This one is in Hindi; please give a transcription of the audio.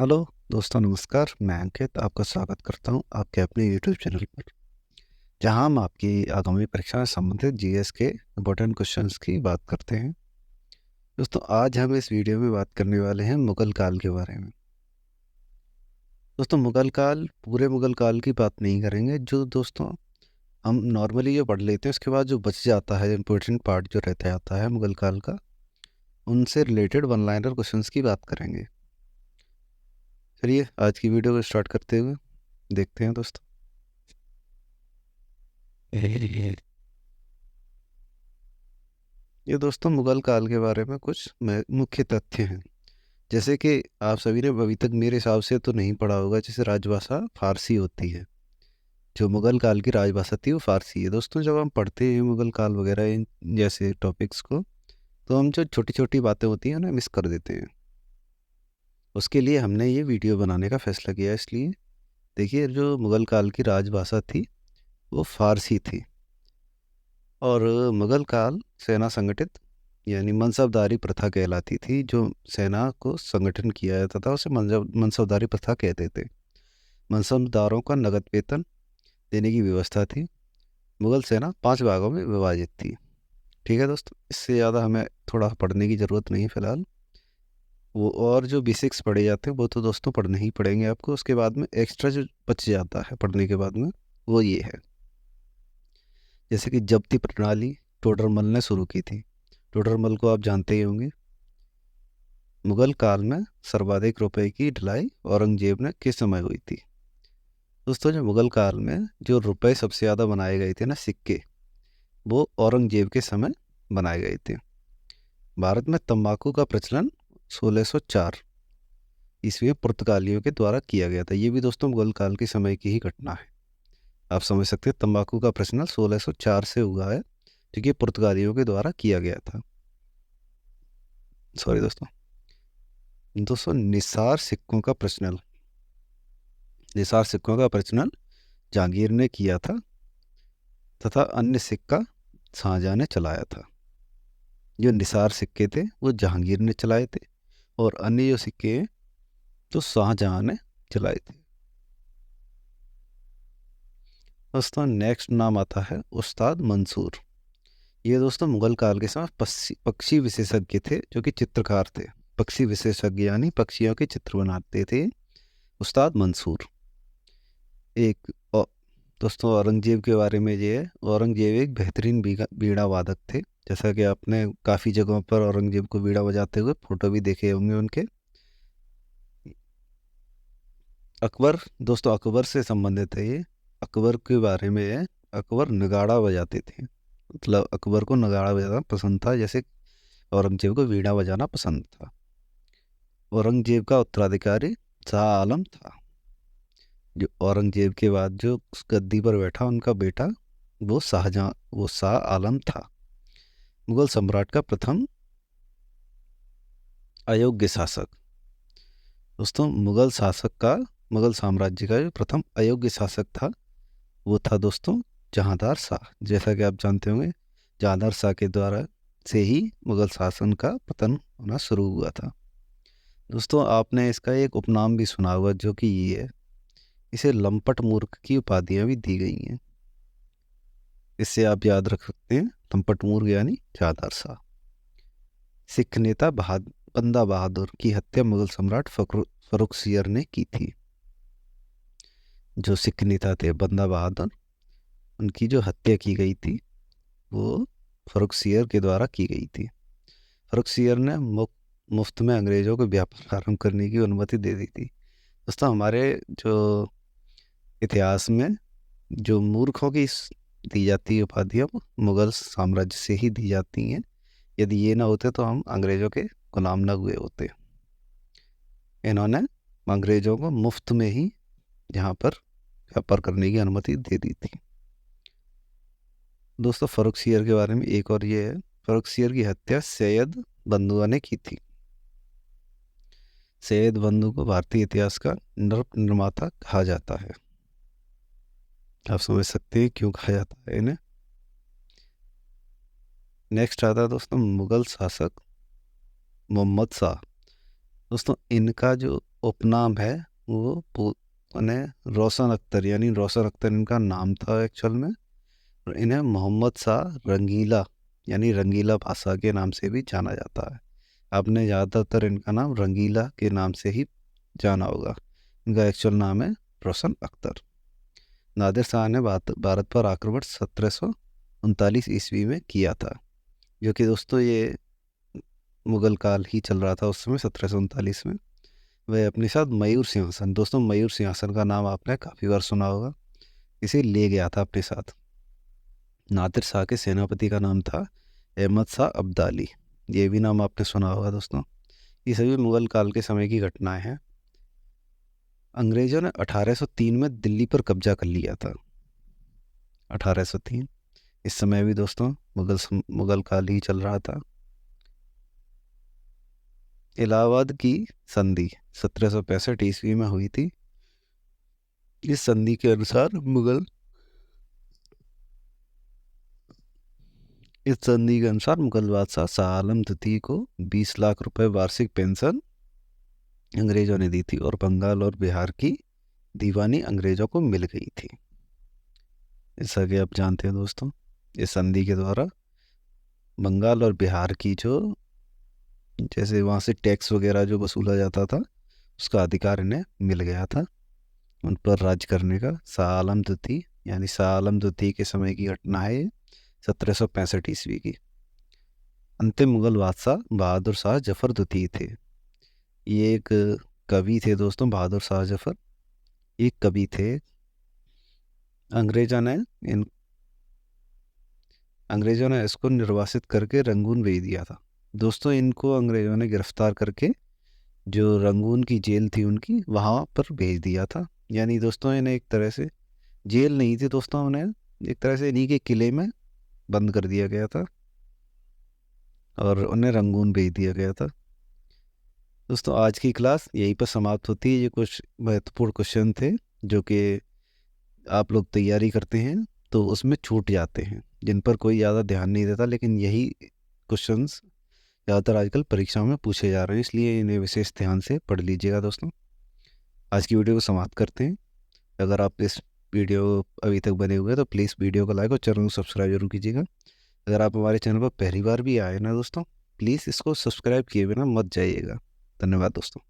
हेलो दोस्तों, नमस्कार। मैं अंकित आपका स्वागत करता हूं आपके अपने यूट्यूब चैनल पर, जहां हम आपकी आगामी परीक्षा से संबंधित जीएस के इम्पोर्टेंट क्वेश्चंस की बात करते हैं। दोस्तों, आज हम इस वीडियो में बात करने वाले हैं मुगल काल के बारे में। दोस्तों, मुगल काल, पूरे मुगल काल की बात नहीं करेंगे। जो दोस्तों हम नॉर्मली जो पढ़ लेते हैं, उसके बाद जो बच जाता है, इम्पोर्टेंट पार्ट जो रहता जाता है मुगल काल का, उनसे रिलेटेड वन लाइनर क्वेश्चंस की बात करेंगे। चलिए आज की वीडियो को स्टार्ट करते हुए देखते हैं दोस्तों। ये दोस्तों मुगल काल के बारे में कुछ मुख्य तथ्य हैं। जैसे कि आप सभी ने अभी तक मेरे हिसाब से तो नहीं पढ़ा होगा, जैसे राजभाषा फारसी होती है। जो मुगल काल की राजभाषा थी वो फारसी है। दोस्तों, जब हम पढ़ते हैं मुगल काल वगैरह इन जैसे टॉपिक्स को, तो हम जो छोटी छोटी बातें होती हैं उन्हें मिस कर देते हैं। उसके लिए हमने ये वीडियो बनाने का फैसला किया। इसलिए देखिए, जो मुगल काल की राजभाषा थी वो फारसी थी। और मुगल काल सेना संगठित यानी मनसबदारी प्रथा कहलाती थी। जो सेना को संगठन किया जाता था उसे मनसबदारी प्रथा कहते थे। मनसबदारों का नगद वेतन देने की व्यवस्था थी। मुगल सेना 5 भागों में विभाजित थी। ठीक है दोस्तों, इससे ज़्यादा हमें थोड़ा पढ़ने की ज़रूरत नहीं है फिलहाल। वो और जो बेसिक्स पढ़े जाते हैं वो तो दोस्तों पढ़ने ही पड़ेंगे आपको। उसके बाद में एक्स्ट्रा जो बच जाता है पढ़ने के बाद में, वो ये है। जैसे कि जब्ती प्रणाली टोडरमल ने शुरू की थी। टोडरमल को आप जानते ही होंगे। मुगल काल में सर्वाधिक रुपए की ढलाई औरंगजेब ने किस समय हुई थी? दोस्तों, जो मुगल काल में जो रुपए सबसे ज़्यादा बनाए गए थे ना, सिक्के, वो औरंगजेब के समय बनाए गए थे। भारत में तंबाकू का प्रचलन 1604 ईस्वी में पुर्तगालियों के द्वारा किया गया था। ये भी दोस्तों मुगल काल के समय की ही घटना है। आप समझ सकते हैं, तंबाकू का प्रचलन 1604 से हुआ है, जो कि पुर्तगालियों के द्वारा किया गया था। सॉरी दोस्तों। दोस्तों, निसार सिक्कों का प्रचलन जहांगीर ने किया था, तथा अन्य सिक्का शाहजहां ने चलाया था। जो निसार सिक्के थे वो जहांगीर ने चलाए थे, और अन्य जो सिक्के हैं तो शाहजहां ने चलाए थे। दोस्तों, नेक्स्ट नाम आता है उस्ताद मंसूर। ये दोस्तों मुगल काल के समय पक्षी विशेषज्ञ थे, जो कि चित्रकार थे। पक्षी विशेषज्ञ यानी पक्षियों के चित्र बनाते थे उस्ताद मंसूर। एक औ- दोस्तों, औरंगजेब के बारे में ये है। औरंगजेब एक बेहतरीन बीड़ा वादक थे। जैसा कि आपने काफ़ी जगहों पर औरंगजेब को बीड़ा बजाते हुए फोटो भी देखे होंगे उनके। अकबर, दोस्तों अकबर से संबंधित है ये। अकबर के बारे में है। अकबर नगाड़ा बजाते थे। मतलब अकबर को नगाड़ा बजाना पसंद था, जैसे औरंगजेब को वीणा बजाना पसंद था। औरंगजेब का उत्तराधिकारी शाह आलम था। जो औरंगजेब के बाद जो उस गद्दी पर बैठा उनका बेटा, वो शाह आलम था। मुगल सम्राट का प्रथम अयोग्य शासक। दोस्तों, मुगल साम्राज्य का जो प्रथम अयोग्य शासक था वो था दोस्तों जहांदार शाह। जैसा कि आप जानते होंगे, जहांदार शाह के द्वारा से ही मुगल शासन का पतन होना शुरू हुआ था। दोस्तों, आपने इसका एक उपनाम भी सुना होगा, जो कि ये है। इसे लंपट मूर्ख की उपाधियां भी दी गई हैं। इससे आप याद रख सकते हैं, लंपट मूर्ख यानी जहांदार शाह। सिख नेता बंदा बहादुर की हत्या मुगल सम्राट फर्रुखसियर ने की थी। जो सिख नेता थे बंदा बहादुर, उनकी जो हत्या की गई थी वो फर्रुखसियर के द्वारा की गई थी। फर्रुखसियर ने मुफ्त में अंग्रेजों को व्यापार आरंभ करने की अनुमति दे दी थी। दोस्तों, हमारे जो इतिहास में जो मूर्खों की दी जाती उपाधियाँ वो मुगल साम्राज्य से ही दी जाती हैं। यदि ये ना होते तो हम अंग्रेजों के गुलाम न हुए होते। इन्होंने अंग्रेजों को मुफ्त में ही यहाँ पर व्यापार करने की अनुमति दे दी थी। दोस्तों, फर्रुखसियर के बारे में एक और ये है। फर्रुखसियर की हत्या सैयद बंधुआ ने की थी। सैयद बंधु को भारतीय इतिहास का नृप निर्माता कहा जाता है। आप समझ सकते हैं क्यों कहा जाता है इन्हें। नेक्स्ट आता है दोस्तों मुगल शासक मोहम्मद शाह। दोस्तों, इनका जो उपनाम है वो उन्हें रोशन अख्तर, यानी रोशन अख्तर इनका नाम था एक्चुअल में। और इन्हें मोहम्मद शाह रंगीला यानी रंगीला पासा के नाम से भी जाना जाता है। आपने ज़्यादातर इनका नाम रंगीला के नाम से ही जाना होगा। इनका एक्चुअल नाम है रोशन अख्तर। नादिर शाह ने भारत पर आक्रमण 1739 ईस्वी में किया था, जो कि दोस्तों ये मुगल काल ही चल रहा था उस समय 1739 में। वह अपने साथ मयूर सिंहासन, दोस्तों मयूर सिंहासन का नाम आपने काफ़ी बार सुना होगा, इसे ले गया था अपने साथ। नादिर शाह के सेनापति का नाम था अहमद शाह अब्दाली, ये भी नाम आपने सुना होगा दोस्तों। ये सभी मुगल काल के समय की घटनाएं हैं। अंग्रेजों ने 1803 में दिल्ली पर कब्जा कर लिया था। 1803, इस समय भी दोस्तों मुगल काल ही चल रहा था। इलाहाबाद की संधि 1765 ईस्वी में हुई थी। इस संधि के अनुसार मुगल बादशाह शाह आलम द्वितीय को 20 लाख रुपए वार्षिक पेंशन अंग्रेजों ने दी थी, और बंगाल और बिहार की दीवानी अंग्रेजों को मिल गई थी। जैसा कि आप जानते हैं दोस्तों, इस संधि के द्वारा बंगाल और बिहार की जो जैसे वहाँ से टैक्स वगैरह जो वसूला जाता था, उसका अधिकार इन्हें मिल गया था उन पर राज करने का। शाह आलम द्वितीय यानी शाह आलम द्वितीय के समय की घटना है ये, 1765 ईस्वी की। अंतिम मुगल बादशाह बहादुर शाह जफर द्वितीय थे। ये एक कवि थे दोस्तों, बहादुर शाह जफर एक कवि थे। अंग्रेजों ने इसको निर्वासित करके रंगून भेज दिया था। दोस्तों इनको अंग्रेजों ने गिरफ्तार करके जो रंगून की जेल थी उनकी, वहाँ पर भेज दिया था। यानी दोस्तों इन्हें एक तरह से जेल नहीं थी दोस्तों, उन्हें एक तरह से इन्हीं के किले में बंद कर दिया गया था और उन्हें रंगून भेज दिया गया था। दोस्तों आज की क्लास यहीं पर समाप्त होती है। ये कुछ महत्वपूर्ण क्वेश्चन थे जो कि आप लोग तैयारी करते हैं तो उसमें छूट जाते हैं, जिन पर कोई ज़्यादा ध्यान नहीं देता, लेकिन यही क्वेश्चंस ज़्यादातर आजकल परीक्षाओं में पूछे जा रहे हैं, इसलिए इन्हें विशेष ध्यान से पढ़ लीजिएगा दोस्तों। आज की वीडियो को समाप्त करते हैं। अगर आप इस वीडियो अभी तक बने हुए हैं तो प्लीज़ वीडियो को लाइक और चैनल को सब्सक्राइब जरूर कीजिएगा। अगर आप हमारे चैनल पर पहली बार भी आए ना दोस्तों, प्लीज़ इसको सब्सक्राइब किए बिना मत जाइएगा। धन्यवाद दोस्तों।